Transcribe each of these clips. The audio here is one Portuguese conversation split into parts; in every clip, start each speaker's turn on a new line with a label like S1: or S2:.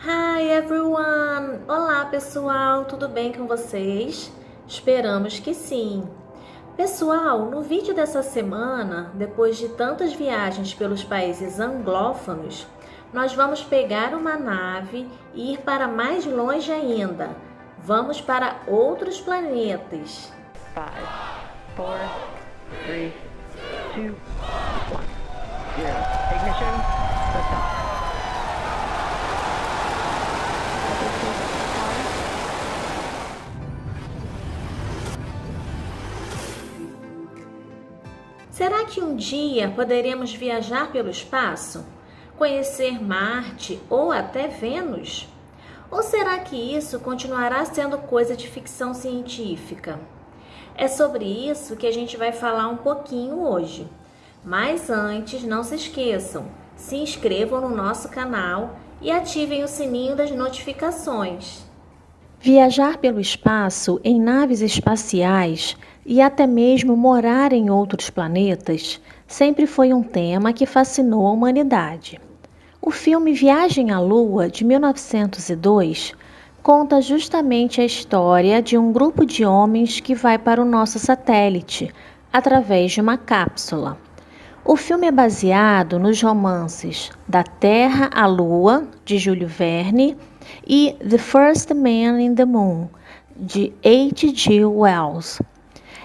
S1: Hi everyone! Olá pessoal, tudo bem com vocês? Esperamos que sim! Pessoal, no vídeo dessa semana, depois de tantas viagens pelos países anglófonos, nós vamos pegar uma nave e ir para mais longe ainda. Vamos para outros planetas.
S2: 5, 4, 3, 2, 1, 0. Ignition, liftoff.
S1: Será que um dia poderemos viajar pelo espaço? Conhecer Marte ou até Vênus? Ou será que isso continuará sendo coisa de ficção científica? É sobre isso que a gente vai falar um pouquinho hoje. Mas antes, não se esqueçam, se inscrevam no nosso canal e ativem o sininho das notificações.
S3: Viajar pelo espaço em naves espaciais e até mesmo morar em outros planetas sempre foi um tema que fascinou a humanidade. O filme Viagem à Lua, de 1902, conta justamente a história de um grupo de homens que vai para o nosso satélite através de uma cápsula. O filme é baseado nos romances Da Terra à Lua, de Júlio Verne, e The First Man in the Moon, de H.G. Wells.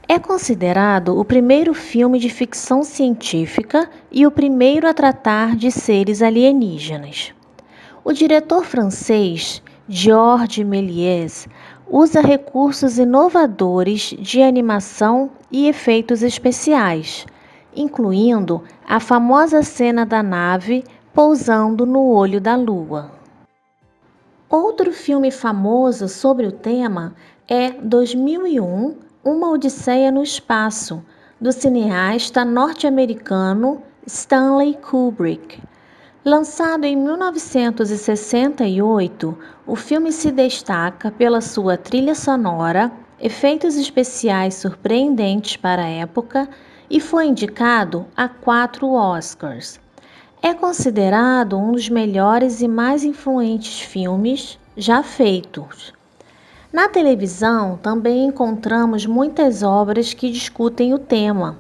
S3: É considerado o primeiro filme de ficção científica e o primeiro a tratar de seres alienígenas. O diretor francês Georges Méliès usa recursos inovadores de animação e efeitos especiais, incluindo a famosa cena da nave pousando no olho da Lua. Outro filme famoso sobre o tema é 2001, Uma Odisseia no Espaço, do cineasta norte-americano Stanley Kubrick. Lançado em 1968, o filme se destaca pela sua trilha sonora, efeitos especiais surpreendentes para a época e foi indicado a 4 Oscars. É considerado um dos melhores e mais influentes filmes já feitos. Na televisão também encontramos muitas obras que discutem o tema.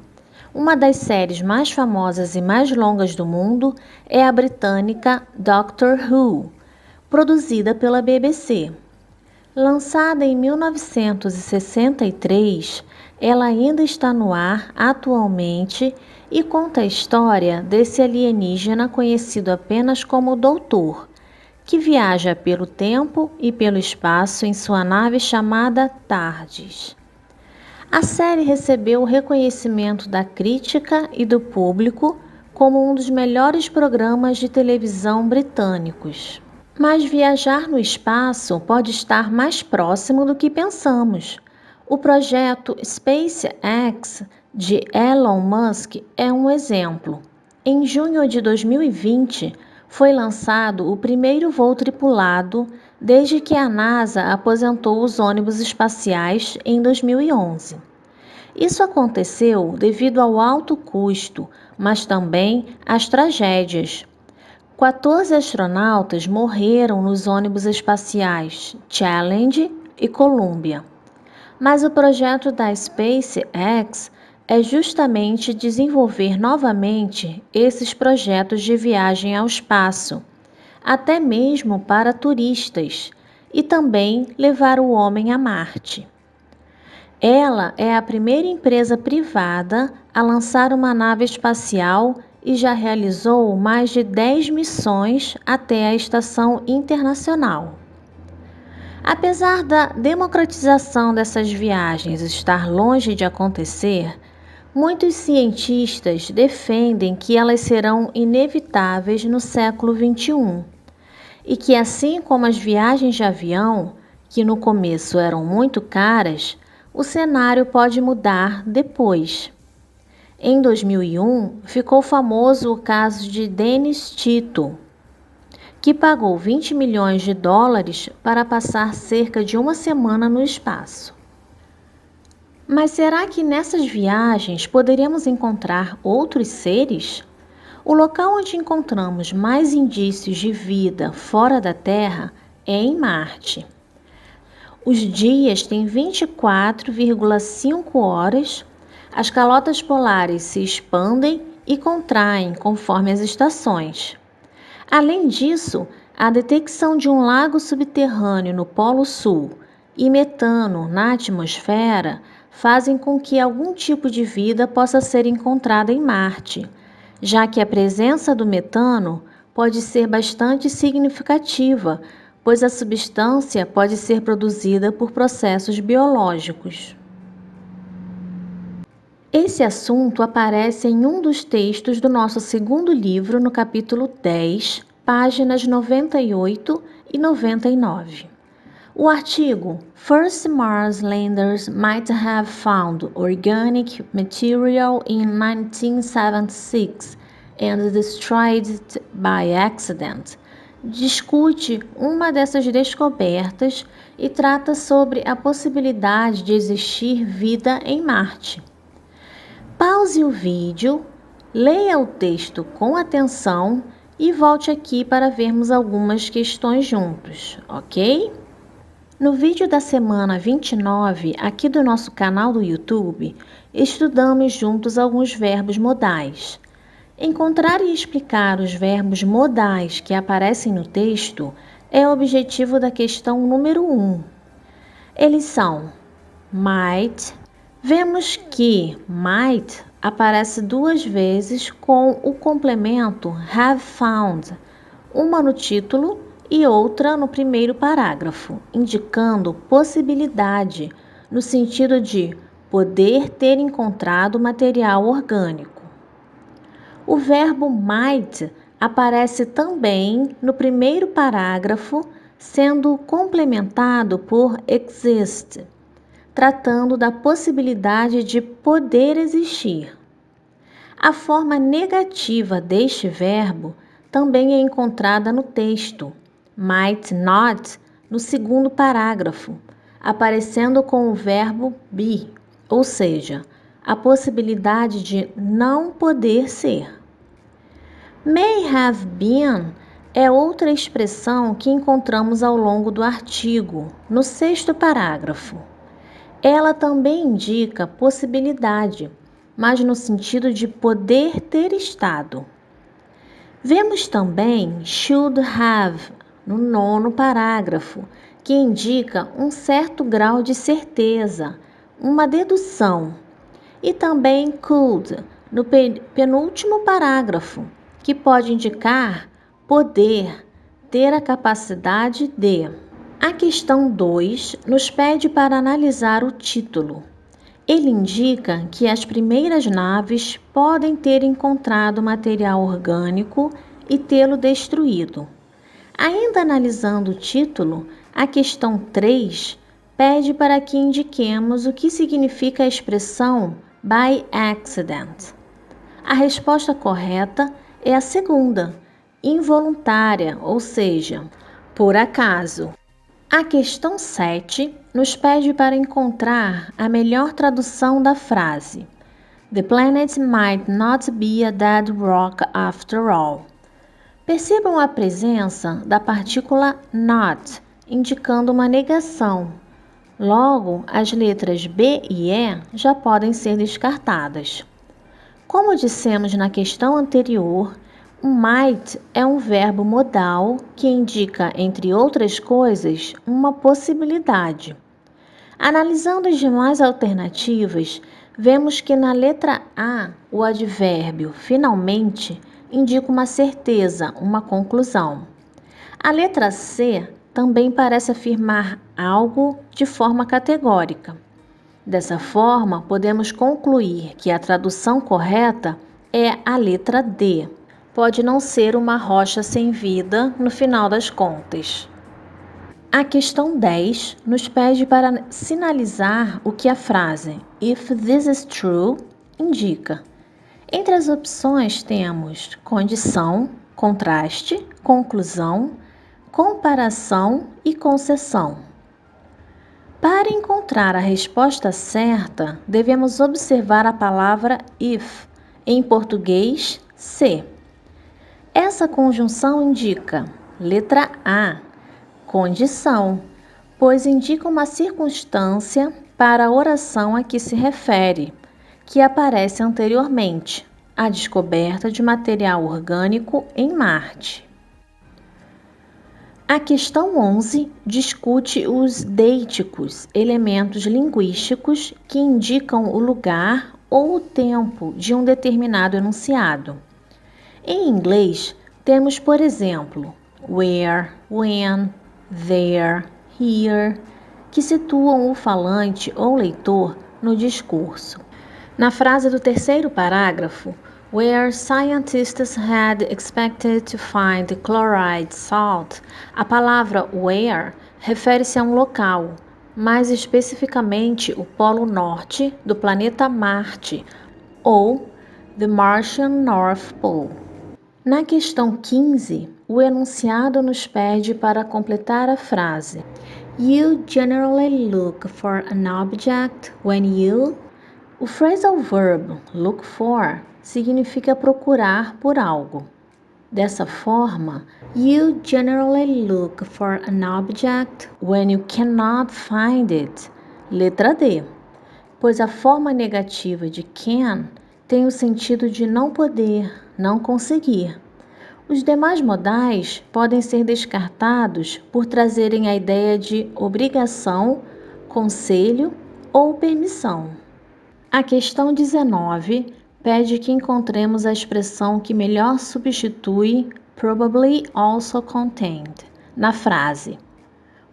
S3: Uma das séries mais famosas e mais longas do mundo é a britânica Doctor Who, produzida pela BBC. Lançada em 1963, ela ainda está no ar atualmente e conta a história desse alienígena conhecido apenas como Doutor, que viaja pelo tempo e pelo espaço em sua nave chamada TARDIS. A série recebeu o reconhecimento da crítica e do público como um dos melhores programas de televisão britânicos. Mas viajar no espaço pode estar mais próximo do que pensamos. O projeto SpaceX de Elon Musk é um exemplo. Em junho de 2020, foi lançado o primeiro voo tripulado desde que a NASA aposentou os ônibus espaciais em 2011. Isso aconteceu devido ao alto custo, mas também às tragédias. 14 astronautas morreram nos ônibus espaciais Challenger e Columbia. Mas o projeto da SpaceX é justamente desenvolver novamente esses projetos de viagem ao espaço, até mesmo para turistas, e também levar o homem a Marte. Ela é a primeira empresa privada a lançar uma nave espacial e já realizou mais de 10 missões até a Estação Internacional. Apesar da democratização dessas viagens estar longe de acontecer, muitos cientistas defendem que elas serão inevitáveis no século XXI e que, assim como as viagens de avião, que no começo eram muito caras, o cenário pode mudar depois. Em 2001, ficou famoso o caso de Dennis Tito, que pagou 20 milhões de dólares para passar cerca de uma semana no espaço. Mas será que nessas viagens poderemos encontrar outros seres? O local onde encontramos mais indícios de vida fora da Terra é em Marte. Os dias têm 24,5 horas, as calotas polares se expandem e contraem conforme as estações. Além disso, a detecção de um lago subterrâneo no Polo Sul e metano na atmosfera fazem com que algum tipo de vida possa ser encontrada em Marte, já que a presença do metano pode ser bastante significativa, pois a substância pode ser produzida por processos biológicos. Esse assunto aparece em um dos textos do nosso segundo livro, no capítulo 10, páginas 98 e 99. O artigo First Mars Landers Might Have Found Organic Material in 1976 and Destroyed it by Accident discute uma dessas descobertas e trata sobre a possibilidade de existir vida em Marte. Pause o vídeo, leia o texto com atenção e volte aqui para vermos algumas questões juntos, ok? No vídeo da semana 29, aqui do nosso canal do YouTube, estudamos juntos alguns verbos modais. Encontrar e explicar os verbos modais que aparecem no texto é o objetivo da questão número 1. Eles são might. Vemos que might aparece 2 vezes com o complemento have found, uma no título e outra no primeiro parágrafo, indicando possibilidade, no sentido de poder ter encontrado material orgânico. O verbo might aparece também no primeiro parágrafo, sendo complementado por exist, tratando da possibilidade de poder existir. A forma negativa deste verbo também é encontrada no texto, might not, no segundo parágrafo, aparecendo com o verbo be, ou seja, a possibilidade de não poder ser. May have been é outra expressão que encontramos ao longo do artigo, no 6º parágrafo. Ela também indica possibilidade, mas no sentido de poder ter estado. Vemos também should have, no 9º parágrafo, que indica um certo grau de certeza, uma dedução. E também could, no penúltimo parágrafo, que pode indicar poder, ter a capacidade de. A questão 2 nos pede para analisar o título. Ele indica que as primeiras naves podem ter encontrado material orgânico e tê-lo destruído. Ainda analisando o título, a questão 3 pede para que indiquemos o que significa a expressão by accident. A resposta correta é a segunda, involuntária, ou seja, por acaso. A questão 7 nos pede para encontrar a melhor tradução da frase The planet might not be a dead rock after all. Percebam a presença da partícula not, indicando uma negação. Logo, as letras B e E já podem ser descartadas. Como dissemos na questão anterior, o might é um verbo modal que indica, entre outras coisas, uma possibilidade. Analisando as demais alternativas, vemos que na letra A, o advérbio finalmente indica uma certeza, uma conclusão. A letra C também parece afirmar algo de forma categórica. Dessa forma, podemos concluir que a tradução correta é a letra D. Pode não ser uma rocha sem vida no final das contas. A questão 10 nos pede para sinalizar o que a frase If this is true indica. Entre as opções temos condição, contraste, conclusão, comparação e concessão. Para encontrar a resposta certa, devemos observar a palavra if, em português, se. Essa conjunção indica, letra A, condição, pois indica uma circunstância para a oração a que se refere, que aparece anteriormente, a descoberta de material orgânico em Marte. A questão 11 discute os deíticos, elementos linguísticos que indicam o lugar ou o tempo de um determinado enunciado. Em inglês, temos, por exemplo, where, when, there, here, que situam o falante ou leitor no discurso. Na frase do terceiro parágrafo, where scientists had expected to find chloride salt, a palavra where refere-se a um local, mais especificamente o Polo Norte do planeta Marte, ou the Martian North Pole. Na questão 15, o enunciado nos pede para completar a frase You generally look for an object when you... O phrasal verb look for significa procurar por algo. Dessa forma, you generally look for an object when you cannot find it. Letra D, pois a forma negativa de can tem o sentido de não poder, não conseguir. Os demais modais podem ser descartados por trazerem a ideia de obrigação, conselho ou permissão. A questão 19 pede que encontremos a expressão que melhor substitui probably also contained na frase.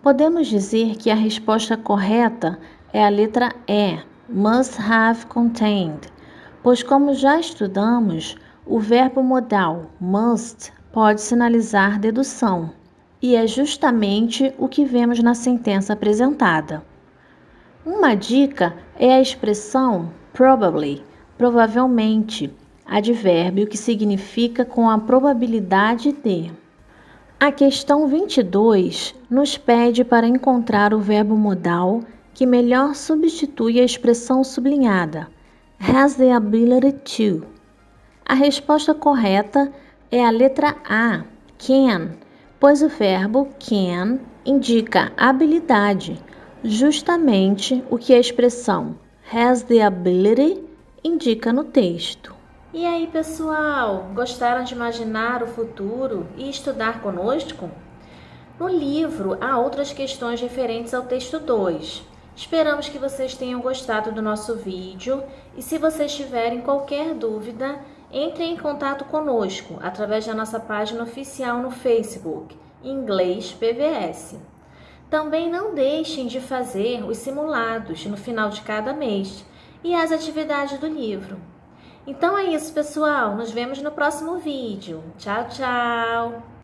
S3: Podemos dizer que a resposta correta é a letra E, must have contained, pois como já estudamos, o verbo modal must pode sinalizar dedução, e é justamente o que vemos na sentença apresentada. Uma dica é a expressão probably, provavelmente, advérbio que significa com a probabilidade de. A questão 22 nos pede para encontrar o verbo modal que melhor substitui a expressão sublinhada, has the ability to. A resposta correta é a letra A, can, pois o verbo can indica habilidade, justamente o que a expressão has the ability indica no texto.
S1: E aí, pessoal, gostaram de imaginar o futuro e estudar conosco? No livro há outras questões referentes ao texto 2. Esperamos que vocês tenham gostado do nosso vídeo e se vocês tiverem qualquer dúvida, entrem em contato conosco através da nossa página oficial no Facebook, Inglês PVS. Também não deixem de fazer os simulados no final de cada mês e as atividades do livro. Então é isso, pessoal. Nos vemos no próximo vídeo. Tchau, tchau!